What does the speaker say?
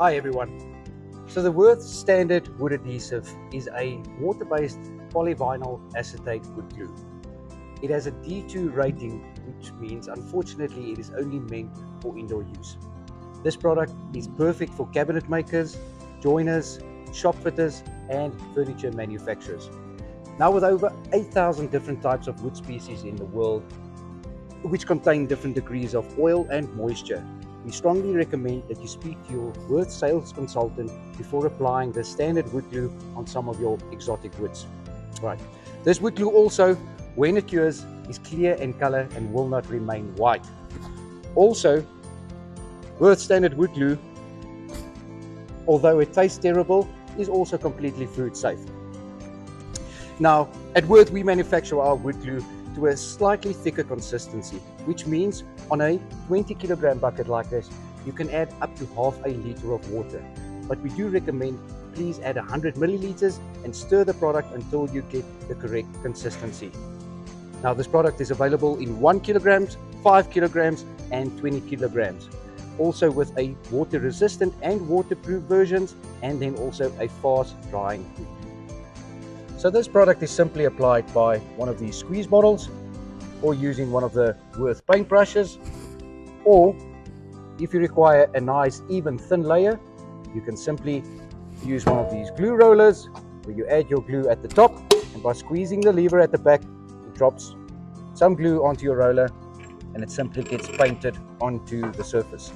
Hi everyone. So the Worth Standard Wood Adhesive is a water-based polyvinyl acetate wood glue. It has a D2 rating, which means unfortunately it is only meant for indoor use. This product is perfect for cabinet makers, joiners, shop fitters and furniture manufacturers. Now with over 8,000 different types of wood species in the world, which contain different degrees of oil and moisture, we strongly recommend that you speak to your Worth sales consultant before applying the standard wood glue on some of your exotic woods. Right. This wood glue also, when it cures, is clear in color and will not remain white. Also, Worth standard wood glue, although it tastes terrible, is also completely food safe. Now, at Worth we manufacture our wood glue to a slightly thicker consistency, which means on a 20 kilogram bucket like this, you can add up to half a liter of water. But we do recommend please add 100 milliliters and stir the product until you get the correct consistency. Now this product is available in 1 kilograms, 5 kilograms and 20 kilograms. Also with a water resistant and waterproof versions, and then also a fast drying glue. So this product is simply applied by one of these squeeze bottles or using one of the Worth paintbrushes, or if you require a nice even thin layer, you can simply use one of these glue rollers where you add your glue at the top, and by squeezing the lever at the back, it drops some glue onto your roller and it simply gets painted onto the surface.